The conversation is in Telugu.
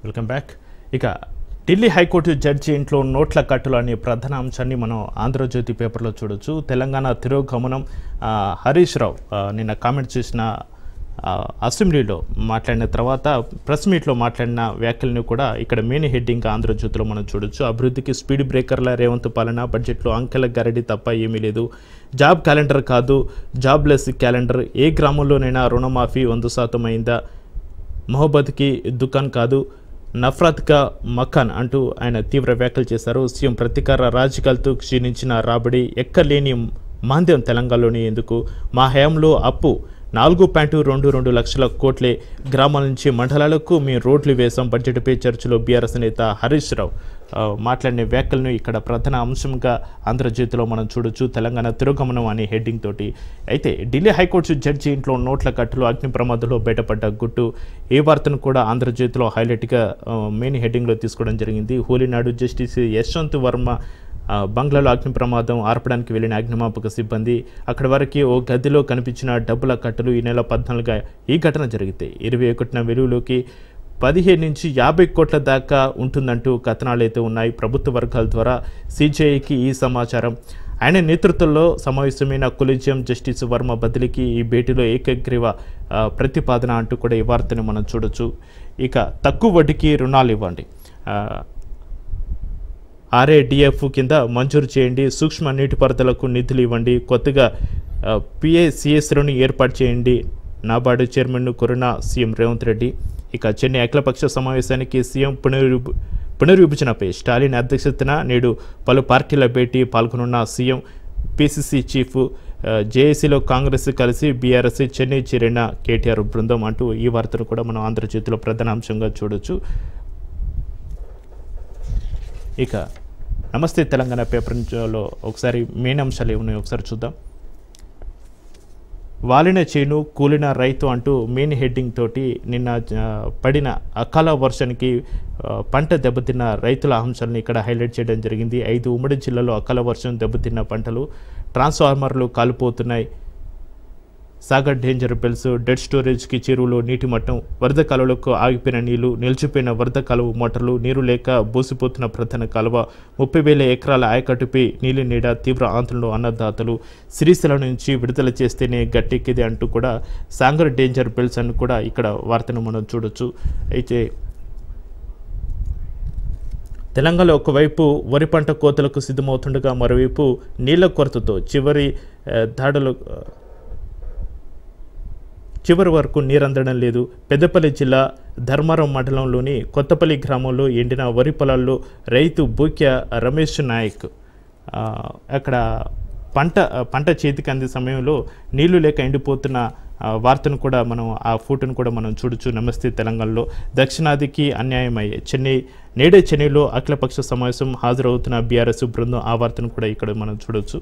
Welcome back. ఇక ఢిల్లీ హైకోర్టు జడ్జి ఇంట్లో నోట్ల కట్టులు అనే ప్రధాన అంశాన్ని మనం ఆంధ్రజ్యోతి పేపర్లో చూడొచ్చు. తెలంగాణ తిరోగమనం హరీష్ రావు నిన్న కామెంట్ చేసిన అసెంబ్లీలో మాట్లాడిన తర్వాత ప్రెస్ మీట్లో మాట్లాడిన వ్యాఖ్యలను కూడా ఇక్కడ మెయిన్ హెడ్డింగ్ ఆంధ్రజ్యోతిలో మనం చూడొచ్చు. అభివృద్ధికి స్పీడ్ బ్రేకర్ల రేవంత్ పాలన, బడ్జెట్లో అంకెల గరడి తప్ప ఏమీ లేదు, జాబ్ క్యాలెండర్ కాదు జాబ్లెస్ క్యాలెండర్, ఏ గ్రామంలోనైనా రుణమాఫీ 100% అయిందా, మొహబ్బత్కి దుకాన్ కాదు నఫ్రత్గా మకాన్ అంటూ ఆయన తీవ్ర వ్యాఖ్యలు చేశారు. సీఎం ప్రతీకార రాజకీయాలతో క్షీణించిన రాబడి, ఎక్కలేని మాంద్యం తెలంగాణలోని ఎందుకు, మా హయాంలో అప్పు 4.22 లక్షల కోట్లే, గ్రామాల నుంచి మండలాలకు మేము రోడ్లు వేసాం, బడ్జెట్పై చర్చలో బీఆర్ఎస్ నేత హరీష్ రావు మాట్లాడిన వ్యాఖ్యలను ఇక్కడ ప్రధాన అంశంగా ఆంధ్రజ్యోతిలో మనం చూడొచ్చు. తెలంగాణ తిరోగమనం అనే హెడ్డింగ్ తోటి. అయితే ఢిల్లీ హైకోర్టు జడ్జి ఇంట్లో నోట్ల కట్టులు, అగ్ని ప్రమాదంలో బయటపడ్డ గుట్టు, ఏ వార్తను కూడా ఆంధ్రజ్యోతిలో హైలైట్గా మెయిన్ హెడ్డింగ్లో తీసుకోవడం జరిగింది. హోలీ నాడు జస్టిస్ యశ్వంత్ వర్మ బంగ్లాలో అగ్ని ప్రమాదం ఆర్పడానికి వెళ్లిన అగ్నిమాపక సిబ్బంది, అక్కడి వరకు ఓ గదిలో కనిపించిన డబ్బుల కట్టలు ఈ నెల 14 ఈ ఘటన జరిగితే 21న వెలుగులోకి 15 నుంచి 50 కోట్ల దాకా ఉంటుందంటూ కథనాలు అయితే ఉన్నాయి. ప్రభుత్వ వర్గాల ద్వారా సిజేఐకి ఈ సమాచారం. ఆయన నేతృత్వంలో సమావేశమైన కొలీజియం జస్టిస్ వర్మ బదిలీకి ఈ భేటీలో ఏకగ్రీవ ప్రతిపాదన అంటూ కూడా ఈ వార్తని మనం చూడొచ్చు. ఇక తక్కువ వడ్డీకి రుణాలు ఇవ్వండి, RADF కింద మంజూరు చేయండి, సూక్ష్మ నీటిపారుదలకు నిధులు ఇవ్వండి, కొత్తగా PACSలను ఏర్పాటు చేయండి, నాబార్డు చైర్మన్ను కోరిన సీఎం రేవంత్ రెడ్డి. ఇక చెన్నై అఖిలపక్ష సమావేశానికి సీఎం పునర్విభజనపై స్టాలిన్ అధ్యక్షతన నేడు పలు పార్టీల భేటీ పాల్గొనున్న సీఎం, PCC చీఫ్, జేఏసీలో కాంగ్రెస్ కలిసి బీఆర్ఎస్ చెన్నై చేరిన కేటీఆర్ బృందం అంటూ ఈ వార్తను కూడా మనం ఆంధ్రజ్యోతిలో ప్రధాన అంశంగా చూడొచ్చు. ఇక నమస్తే తెలంగాణ పేపర్లో ఒకసారి మెయిన్ అంశాలు ఏమున్నాయో ఒకసారి చూద్దాం. వాలిన చేను కూలిన రైతు అంటూ మెయిన్ హెడ్డింగ్ తోటి నిన్న పడిన అకాల వర్షానికి పంట దెబ్బతిన్న రైతుల అంశాలను ఇక్కడ హైలైట్ చేయడం జరిగింది. 5 ఉమ్మడి జిల్లాలో అకాల వర్షం దెబ్బతిన్న పంటలు, ట్రాన్స్ఫార్మర్లు కాలిపోతున్నాయి, సాగర్ డేంజర్ బెల్స్, డెడ్ స్టోరేజ్కి చెరువులో నీటి మట్టం, వరద కాలువలకు ఆగిపోయిన నీళ్లు, నిలిచిపోయిన వరద కాలువ మోటార్లు, నీరు లేక బోసిపోతున్న ప్రధాన కాలువ, 30,000 ఎకరాల ఆయకట్టుపై నీలి నీడ, తీవ్ర ఆందోళనలో అన్నదాతలు, సిరిసిల్ల నుంచి విడుదల చేస్తేనే గట్టెక్కిది అంటూ కూడా సాగర్ డేంజర్ బెల్స్ అని కూడా ఇక్కడ వార్తను మనం చూడొచ్చు. అయితే తెలంగాణలో ఒకవైపు వరి పంట కోతలకు సిద్ధమవుతుండగా మరోవైపు నీళ్ల కొరతతో చివరి వరకు నీరందడం లేదు. పెద్దపల్లి జిల్లా ధర్మారం మండలంలోని కొత్తపల్లి గ్రామంలో ఎండిన వరి పొలాల్లో రైతు బూక్య రమేష్ నాయక్ అక్కడ పంట చేతికి అందే సమయంలో నీళ్లు లేక ఎండిపోతున్న వార్తను కూడా మనం ఆ ఫోటోను కూడా మనం చూడొచ్చు. నమస్తే తెలంగాణలో దక్షిణాదికి అన్యాయం అయ్యే నేడే చెన్నైలో అఖిలపక్ష సమావేశం హాజరవుతున్న బీఆర్ఎస్ బృందం, ఆ వార్తను కూడా ఇక్కడ మనం చూడొచ్చు.